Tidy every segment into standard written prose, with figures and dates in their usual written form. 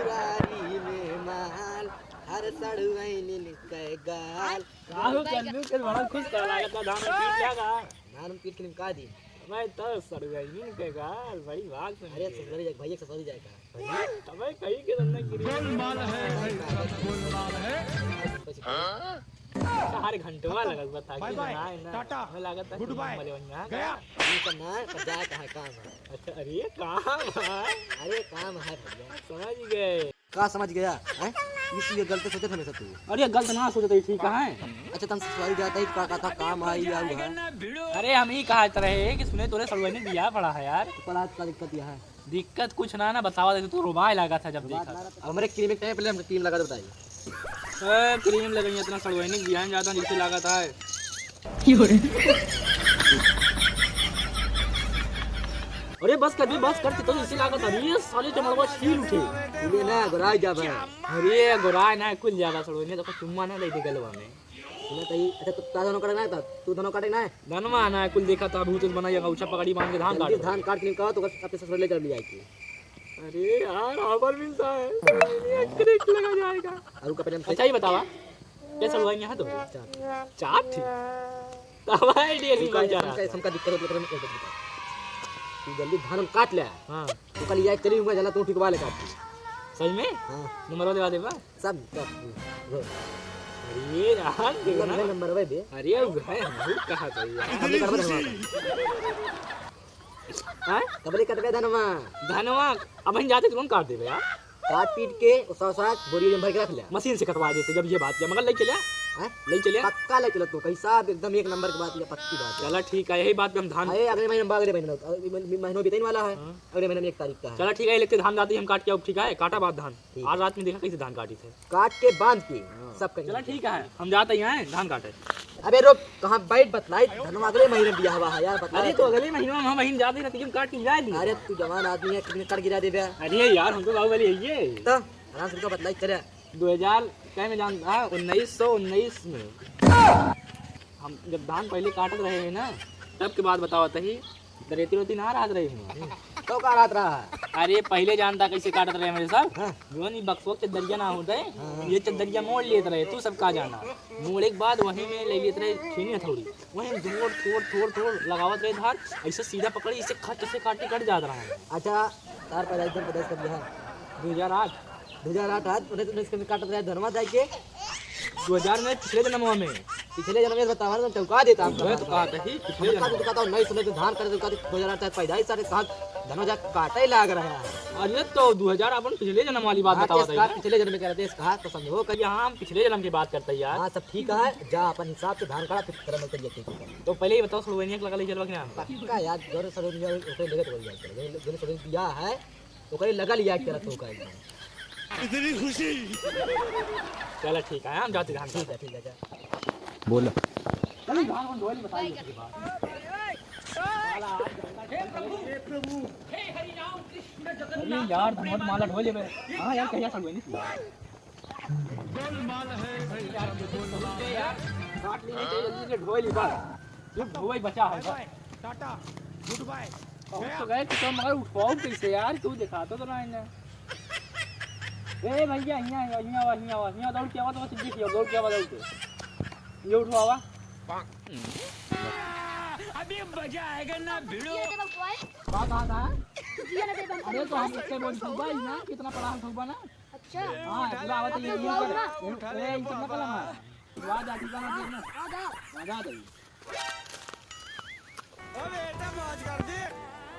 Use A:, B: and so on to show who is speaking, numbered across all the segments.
A: ससुरारी में माल हर सड़ुआइन निकै गाल
B: काहू कल्लू के बड़ा खुश कर लागत था धान पीट जागा
A: नाम पीट के निका दी
B: मैं तो सड़ुआइन के गाल बड़ी भाग से
A: अरे ससुरारी जाए भैया ससुरारी जाएगा
B: तबे कहीं के अंदर गिरी
C: गोलमाल है
B: हर घंटवा लगत बता कि ना
C: टाटा
B: मैं लागत था
C: गुड बाय
B: गया
C: गया
A: इनका ना पर जाए कहाँ काम है
B: अच्छा अरे काम है
A: अरे काम है भैया
B: समझ गए
A: का समझ गया हैं इसलिए गलत सोचे थे हमेशा तू
B: अरे गलत ना सोचते ठीक है
A: अच्छा तुम ससुरारी जाता ही का था काम है या हुआ है
B: अरे हम ही कहा रहे कि सुने तोरे सड़ुआइन ने दिया पड़ा है यार
A: पढ़ा का दिक्कत यह है
B: दिक्कत कुछ ना बतावा दे तो रुमाल लगा था जब देखा
A: हमारे क्रीम टाइम पहले हम क्रीम लगा दे बताइए
B: क्रीम लगाई इतना सड़वाई नहीं ध्यान ज्यादा नीचे लागत है अरे बस कर तो इसी लागत अरे साले टमाटर छील उठे
A: ये ना गोराई जाबे
B: अरे गोराय ना कुल ज्यादा सड़वाई नहीं तो चुम्मा ना ले दे गलवा में
A: सुना तई अच्छा तू दोनों काटना है तू दोनों काटे ना
B: धनवा ना कुल देखा था भूत बनाया उछा पकड़ी बांध के धान
A: जल्दी
B: काट
A: धान काट के निकाल तो अपने ससुर ले कर ले जाएगी
B: अरे यार ऑफर मिलता है क्रिक लगा जाएगा
A: और का पहले
B: अच्छा ही बतावा कैसा सड़वाई यहाँ तो चाट थी दवाई डेली बन जा रहा
A: हमका दिक्कत होती है तू जल्दी धान काट ले
B: हां
A: तू कल याद चली हुआ जना तू ठिकवा ले काट
B: सही में
A: हां
B: नंबर दे बा
A: सब
B: अरे यार देखो ना
A: नंबर वे दे
B: अरे वो है बहुत कहा था यार
A: हमने कर बना
B: हां
A: कबले कट गए धनवा
B: धनवा अब हम जाते तुरंत काट देबे यार
A: काट पीट के उस साथ बोरी में भर के रख ले
B: मशीन से कटवा देते जब ये बात किया मगर ले चलिया
A: हैं
B: ले चलिया
A: पक्का ले चलो तू कैसा एकदम एक नंबर की बात ये पक्की बात है
B: चला ठीक है यही बात पे हम धान
A: अरे अगले महीने अगले महीने महीनों बीतने वाला है अगले महीने में 1 तारीख का है
B: चला ठीक है लेके धान जाते हम काट के अब ठीक है काटा बात धान आज रात में देखा कैसे धान काटी थे
A: काट के बांध के सब करेंगे
B: चला ठीक है हम जाते हैं धान काटे
A: अबे रुक कहां बैठ बतलाई धनवा अगले महीने बियाह हुआ है यार बता
B: अरे तो अगले महीने में हम वहीं जाते रहते हम काट के जाए
A: अरे तू जवान आदमी है कितने कर गिरा देबे
B: अरे यार हम तो बाहुबली है ये
A: तो आराम से बतलाई चले
B: 2000 क्या में जानता 1919 में हम जब धान पहले काटत रहे हैं ना तब के बाद बताओ तही रेती रोती ना रात रहे हैं
A: तो का रात रहा है
B: अरे पहले जानता कैसे काटत रहे मेरे सब
A: हाँ।
B: जो नहीं बक्सों चदरिया ना होता है ये चदरिया मोड़ लेते रहे तू सब का जाना मोड़े के बाद वहीं में ले लेते रहे छीनी थोड़ी वहीं थोड़ लगावत रहे धान ऐसे सीधा पकड़ी इसे खट से काट के कट जाता रहा
A: अच्छा तार पैदाइश दिन पैदाइश कर दिया
B: 2008
A: 2008 19 में काटत रहे धनवा जाए के
B: 2000 में पिछले जन्म में
A: पिछले जन्म में बतावा ना चौका देता हम
B: मैं तो कहा था ही पिछले
A: का
B: जन्म
A: तो कहता हूं नहीं सुने तो धान करे तो कहता 2008 तक पैदाइश सारे साथ धनवा जा काटे लाग रहा है
B: अरे तो 2000 अपन पिछले जन्म वाली बात बतावा था
A: पिछले जन्म में कहते हैं कहा तो समझो
B: कि यहाँ हम पिछले जन्म की बात करते हैं यार
A: हां सब ठीक है जा अपन हिसाब से धान काटा फिर तरह में करिए ठीक
B: तो पहले ही बताओ स्लोवेनिया लगा ले चलवा क्या
A: पक्का याद जोर सरो ओके लेके तो जाए जो सरो दिया है ओकरे लगा लिया के रखो का
C: इतनी खुशी
B: चलो ठीक है हम जाते धान
A: ठीक है जा
B: बोलो चलो धान को ढोली बताइए उसके बाद हे प्रभु हे हरि राम कृष्ण जगन्नाथ यार बहुत माला ढोले में हां यार कहिया सब नहीं
C: गोलमाल है भैया गोलमाल है
B: यार काट ली नहीं जल्दी से ढोली बस सिर्फ ढोई बचा है
C: टाटा गुड बाय
B: तो गए तो मगर उठाओ कैसे यार तू दिखाता तो ना इन्हें ए भैया यहाँ दौड़ के आवा तो सीधी की दौड़ के आवा दौड़ के ये उठवावा
C: अभी मजा आएगा ना भिड़ो
B: बात आता है अरे तो हम इससे बोल सकता है ना कितना पढ़ा हम सकता ना
D: अच्छा
B: हां पूरा आवत ये कर ए कितना कलम है वाद आती का ना देखना आजा दे
C: ओ बेटा मौज कर दे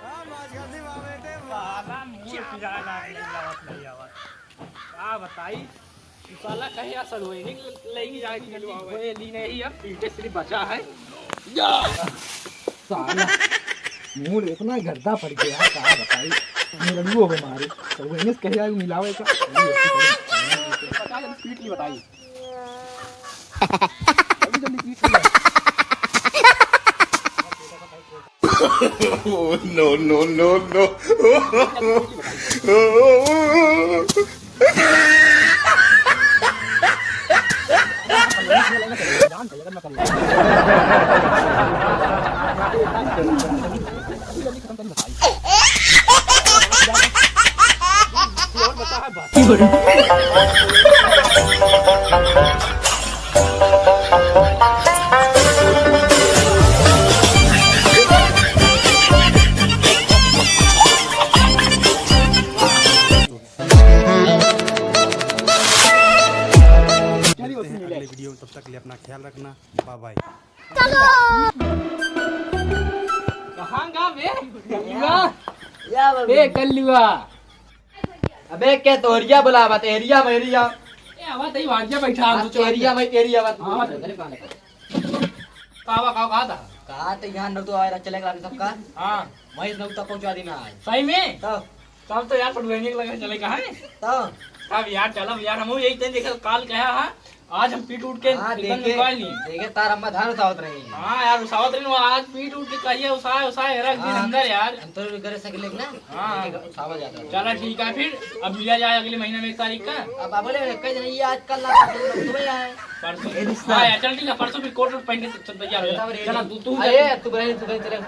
C: हां मौज कर दे वाह बेटे
B: बाबा मुंह पिरा नहीं आवत क्या बताई साला कहीं असर हुई नहीं लेगी जाएगी वो ली नहीं अब पीछे सिर्फ बचा है
A: साला मूड इतना गर्दा पड़ गया कहा बताई मेरा वो हमारे तो वो इन्हें कह जाए मिलावे का
B: पता है स्पीड की बताई जल्दी जल्दी speed
C: no no no no
B: जान चाहिए मैं कर बात
C: अगले वीडियो तब तक के लिए अपना ख्याल रखना। Bye bye.
B: कहाँ गा बे कल्लुआ
D: अबे क्या तोरिया बुलावा तेरिया मेरिया
B: ए आवा तई भाग्य बैठा हम तो
D: तेरिया मैं तेरिया बात
B: हाँ। कावा कहा था
D: कहा तो यहाँ न तो आया चलेगा सबका
B: हाँ
D: वही न तो पहुंचा देना आज
B: सही में
D: तब
B: तब तो यार पटवेंगे लगा चले कहाँ है
D: तब
B: अब यार चलो यार हम यही दिन देखा काल कहा है आज हम पीट उठ के
D: हाँ
B: एकदम
D: देखे
B: निकाल ली
D: देखे तार अम्मा धान उठावत रही
B: हाँ यार उसावत रही आज पीट उठ के कहिए उसाए उसाए रख दिन
D: हाँ।
B: अंदर यार
D: हम तो करे सकले ना
B: हाँ।
D: उठावा जाता है।
B: चलो ठीक है फिर अब लिया जाए अगले महीने में 1 तारीख का
D: अब बोले कई दिन ये आज कल ना तुम्हें आए
B: परसों
D: ये रिश्ता।
B: हाँ यार चल ठीक है परसों फिर कोट पहन के तैयार हो जा चलो तू
D: अरे तू बहन तेरे